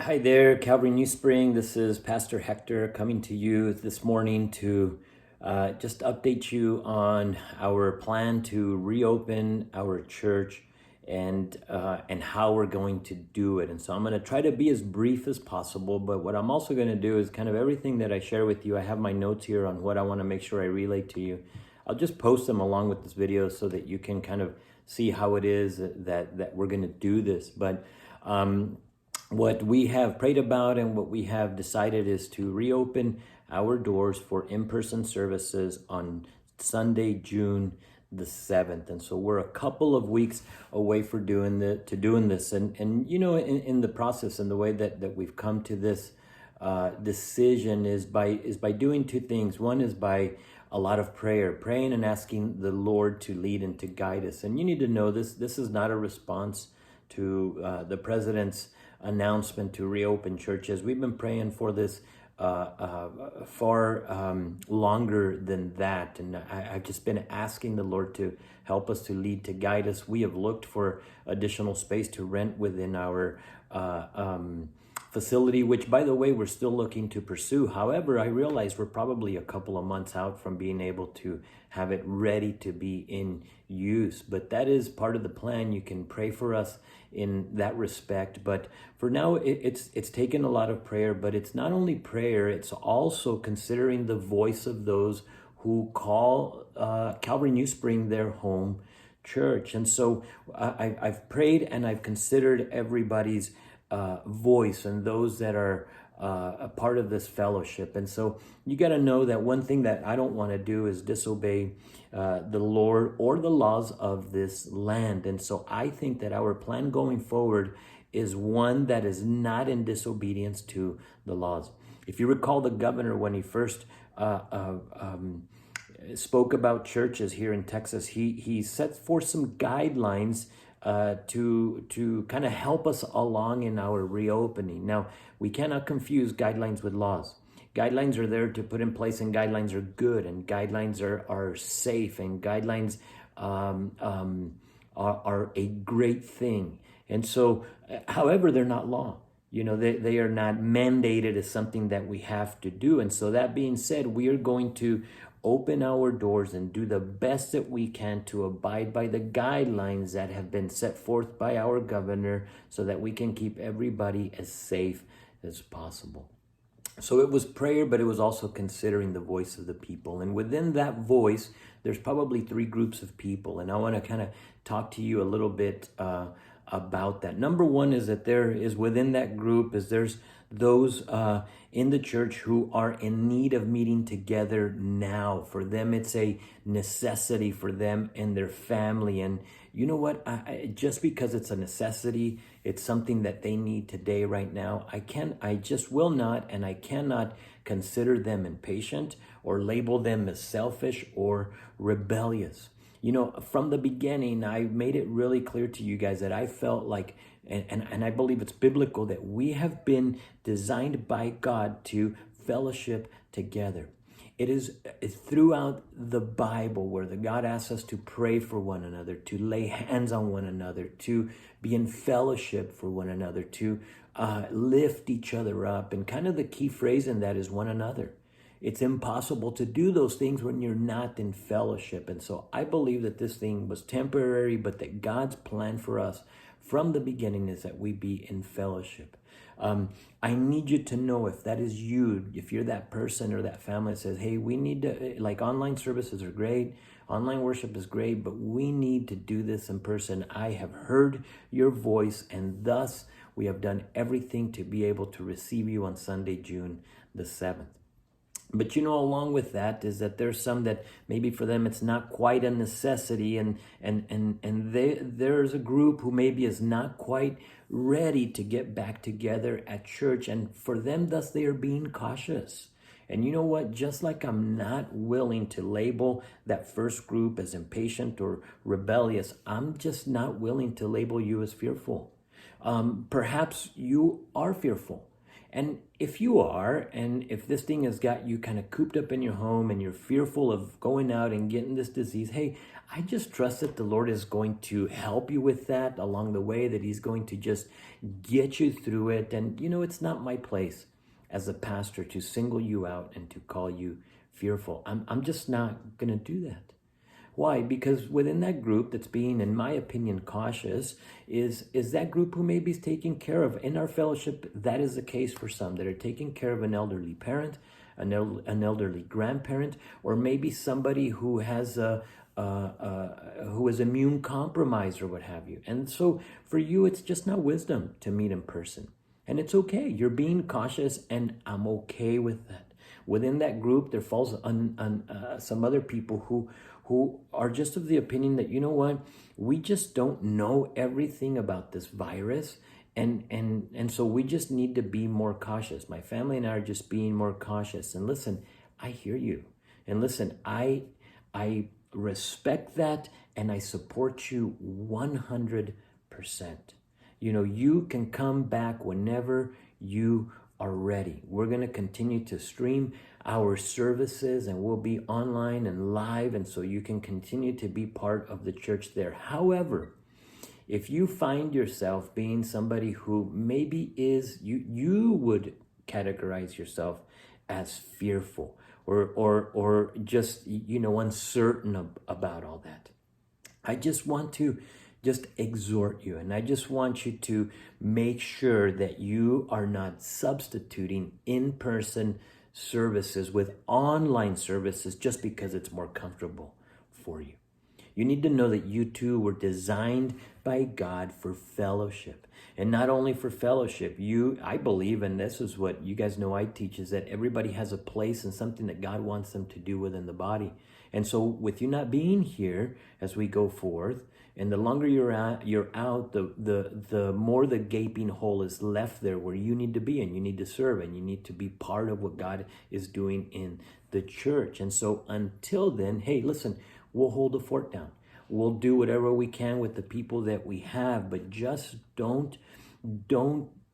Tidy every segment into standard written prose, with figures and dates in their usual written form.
Hi there, Calvary New Spring. This is Pastor Hector coming to you this morning to just update you on our plan to reopen our church and how we're going to do it. And so I'm going to try to be as brief as possible. But what I'm also going to do is kind of everything that I share with you. I have my notes here on what I want to make sure I relay to you. I'll just post them along with this video so that you can kind of see how it is that we're going to do this. But what we have prayed about and what we have decided is to reopen our doors for in-person services on Sunday, June the 7th. And so we're a couple of weeks away for doing this. And you know, in the process and the way that we've come to this decision is by doing two things. One is by a lot of praying and asking the Lord to lead and to guide us. And you need to know this is not a response to the president's announcement to reopen churches. We've been praying for this far longer than that, and I've just been asking the Lord to help us, to lead, to guide us. We have looked for additional space to rent within our facility, which, by the way, we're still looking to pursue. However, I realize we're probably a couple of months out from being able to have it ready to be in use, but that is part of the plan. You can pray for us in that respect, but for now it's taken a lot of prayer. But it's not only prayer, it's also considering the voice of those who call Calvary New Spring their home church. And so I've prayed and I've considered everybody's voice and those that are a part of this fellowship. And so you got to know that one thing that I don't want to do is disobey the Lord or the laws of this land. And so I think that our plan going forward is one that is not in disobedience to the laws. If you recall, the governor, when he first spoke about churches here in Texas, he set forth some guidelines to kind of help us along in our reopening. Now, we cannot confuse guidelines with laws. Guidelines are there to put in place, and guidelines are good, and guidelines are safe, and guidelines are a great thing. And so, however, they're not law. You know, they are not mandated as something that we have to do. And so that being said, we are going to open our doors and do the best that we can to abide by the guidelines that have been set forth by our governor so that we can keep everybody as safe as possible. So it was prayer, but it was also considering the voice of the people. And within that voice, there's probably three groups of people. And I want to kind of talk to you a little bit about that. Number one is that there is within that group there's those in the church who are in need of meeting together now. For them, it's a necessity for them and their family. And you know what? Just because it's a necessity, it's something that they need today, right now. I just will not, and I cannot consider them impatient or label them as selfish or rebellious. You know, from the beginning, I made it really clear to you guys that I felt like, and I believe it's biblical, that we have been designed by God to fellowship together. It's throughout the Bible where the God asks us to pray for one another, to lay hands on one another, to be in fellowship for one another, to lift each other up. And kind of the key phrase in that is one another. It's impossible to do those things when you're not in fellowship. And so I believe that this thing was temporary, but that God's plan for us from the beginning is that we be in fellowship. I need you to know, if that is you, if you're that person or that family that says, hey, we need to, like, online services are great, online worship is great, but we need to do this in person. I have heard your voice, and thus we have done everything to be able to receive you on Sunday, June the 7th. But you know, along with that is that there's some that maybe for them it's not quite a necessity, and there's a group who maybe is not quite ready to get back together at church, and for them, thus, they are being cautious. And you know what? Just like I'm not willing to label that first group as impatient or rebellious, I'm just not willing to label you as fearful. Perhaps you are fearful. And if you are, and if this thing has got you kind of cooped up in your home and you're fearful of going out and getting this disease, hey, I just trust that the Lord is going to help you with that along the way, that He's going to just get you through it. And, it's not my place as a pastor to single you out and to call you fearful. I'm just not going to do that. Why? Because within that group that's being, in my opinion, cautious is that group who maybe is taking care of. In our fellowship, that is the case for some that are taking care of an elderly parent, an elderly grandparent, or maybe somebody who has who is immune compromised or what have you. And so for you, it's just not wisdom to meet in person. And it's okay. You're being cautious, and I'm okay with that. Within that group, there falls on some other people who are just of the opinion that, you know what, we just don't know everything about this virus. And so we just need to be more cautious. My family and I are just being more cautious. And listen, I hear you. And listen, I respect that, and I support you 100%. You can come back whenever you are ready. We're going to continue to stream our services, and we'll be online and live, and so you can continue to be part of the church there. However, if you find yourself being somebody who maybe is, you would categorize yourself as fearful or just, uncertain about all that, I just want to just exhort you, and I just want you to make sure that you are not substituting in-person services with online services just because it's more comfortable for you. You need to know that you too were designed by God for fellowship. And not only for fellowship, I believe, and this is what you guys know I teach, is that everybody has a place and something that God wants them to do within the body. And so with you not being here as we go forth, and the longer you're out, the more the gaping hole is left there where you need to be, and you need to serve, and you need to be part of what God is doing in the church. And so until then, hey, listen, we'll hold the fort down. We'll do whatever we can with the people that we have, but just don't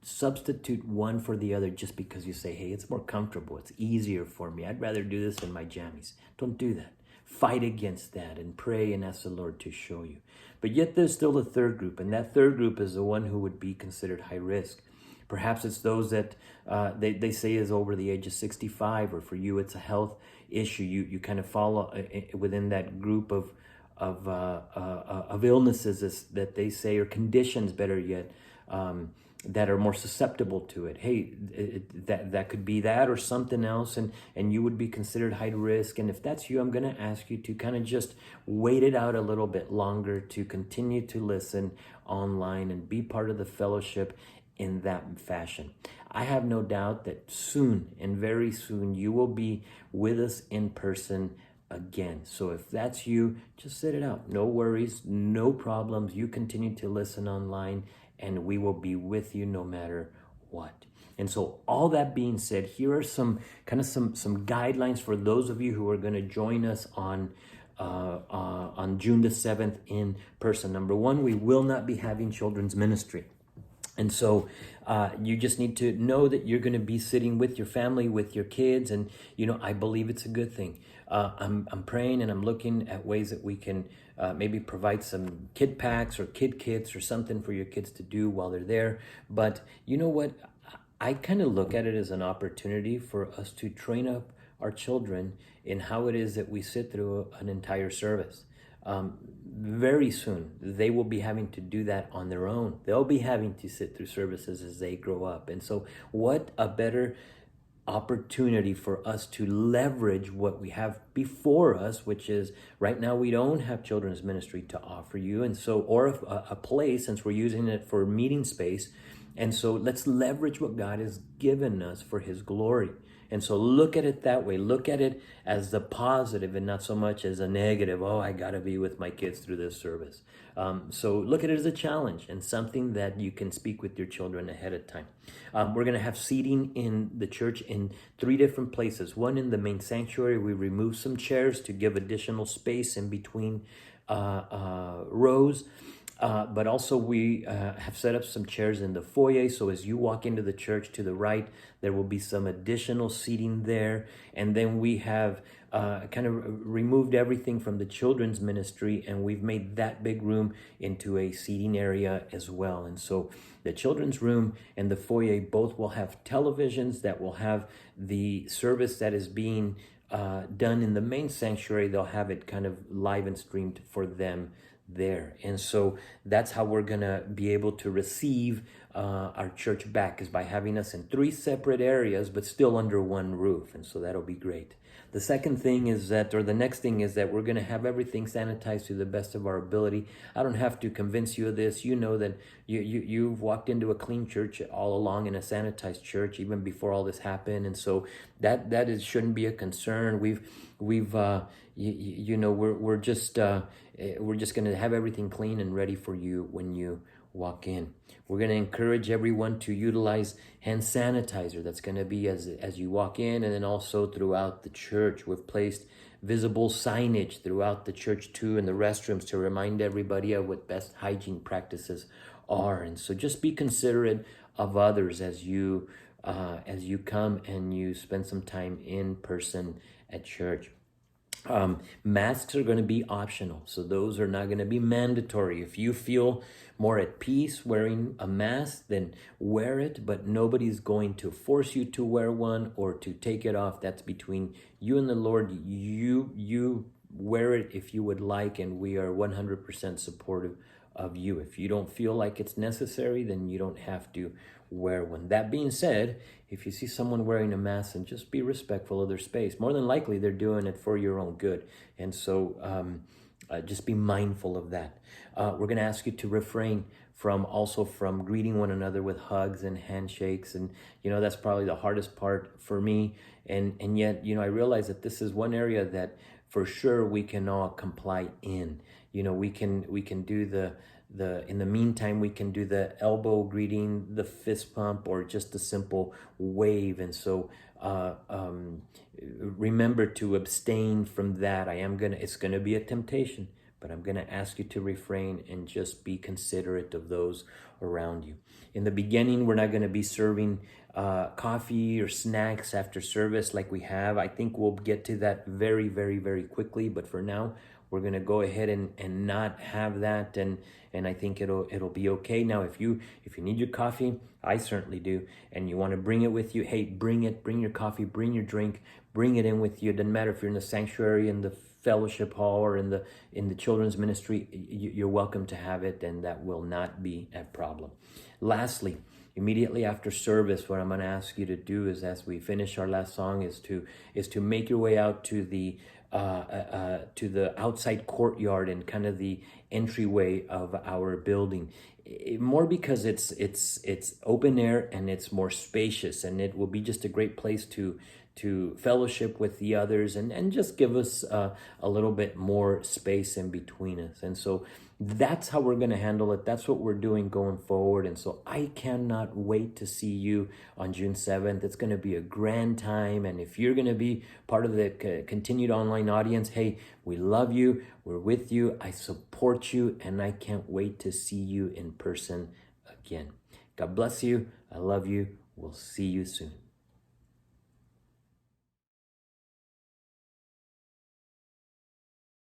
substitute one for the other just because you say, hey, it's more comfortable, it's easier for me, I'd rather do this in my jammies. Don't do that. Fight against that and pray and ask the Lord to show you. But yet there's still a third group, and that third group is the one who would be considered high risk. Perhaps it's those that they say is over the age of 65, or for you it's a health issue. You kind of fall within that group of illnesses that they say, or conditions, better yet, that are more susceptible to it. Hey, that could be that or something else, and you would be considered high risk. And if that's you, I'm going to ask you to kind of just wait it out a little bit longer, to continue to listen online and be part of the fellowship in that fashion. I have no doubt that soon, and very soon, you will be with us in person again. So if that's you, just sit it out. No worries, no problems. You continue to listen online, and we will be with you no matter what. And so all that being said, here are some guidelines for those of you who are going to join us on June the 7th in person. Number one, we will not be having children's ministry. And so you just need to know that you're going to be sitting with your family, with your kids. And, I believe it's a good thing. I'm praying, and I'm looking at ways that we can maybe provide some kid packs or kid kits or something for your kids to do while they're there. But you know what? I kind of look at it as an opportunity for us to train up our children in how it is that we sit through an entire service. Very soon, they will be having to do that on their own. They'll be having to sit through services as they grow up. And so what a better opportunity for us to leverage what we have before us, which is right now we don't have children's ministry to offer you. And so, or a place, since we're using it for meeting space. And so let's leverage what God has given us for His glory. And so look at it that way. Look at it as the positive and not so much as a negative. Oh, I got to be with my kids through this service. So look at it as a challenge and something that you can speak with your children ahead of time. We're going to have seating in the church in 3 different places. One in the main sanctuary. We removed some chairs to give additional space in between rows. But also we have set up some chairs in the foyer. So as you walk into the church to the right, there will be some additional seating there. And then we have kind of removed everything from the children's ministry, and we've made that big room into a seating area as well. And so the children's room and the foyer both will have televisions that will have the service that is being done in the main sanctuary. They'll have it kind of live and streamed for them there. And so that's how we're gonna be able to receive our church back, is by having us in 3 separate areas but still under one roof. And so that'll be great. The second thing is that, or the next thing is that, we're going to have everything sanitized to the best of our ability. I don't have to convince you of this. You know that you've walked into a clean church all along, in a sanitized church, even before all this happened. And so that shouldn't be a concern. We're just going to have everything clean and ready for you when you walk in. We're going to encourage everyone to utilize hand sanitizer. That's going to be as you walk in, and then also throughout the church. We've placed visible signage throughout the church too, in the restrooms, to remind everybody of what best hygiene practices are. And so just be considerate of others as you come and you spend some time in person at church. Masks are going to be optional, so those are not going to be mandatory. If you feel more at peace wearing a mask, then wear it, but nobody's going to force you to wear one or to take it off. That's between you and the Lord. You wear it if you would like, and we are 100% supportive of you. If you don't feel like it's necessary, then you don't have to wear one. That being said, if you see someone wearing a mask, then just be respectful of their space. More than likely, they're doing it for your own good. And so just be mindful of that. We're going to ask you to refrain from greeting one another with hugs and handshakes. And, that's probably the hardest part for me. And yet, I realize that this is one area that for sure we can all comply in. We can do in the meantime, we can do the elbow greeting, the fist pump, or just a simple wave. And so remember to abstain from that. It's gonna be a temptation, but I'm gonna ask you to refrain and just be considerate of those around you. In the beginning, we're not gonna be serving coffee or snacks after service like we have. I think we'll get to that very, very, very quickly. But for now, we're going to go ahead and not have that, and I think it'll be okay. Now, if you need your coffee, I certainly do, and you want to bring it with you, hey, bring your coffee, bring your drink, bring it in with you. It doesn't matter if you're in the sanctuary, in the fellowship hall, or in the children's ministry. You're welcome to have it, and that will not be a problem. Lastly, immediately after service, what I'm going to ask you to do is, as we finish our last song, is to make your way out to the outside courtyard and kind of the entryway of our building. More because it's open air and it's more spacious, and it will be just a great place to fellowship with the others and just give us a little bit more space in between us. And so that's how we're going to handle it. That's what we're doing going forward. And so I cannot wait to see you on June 7th. It's going to be a grand time. And if you're going to be part of the continued online audience, hey, we love you. We're with you. I support you. And I can't wait to see you in person again. God bless you. I love you. We'll see you soon.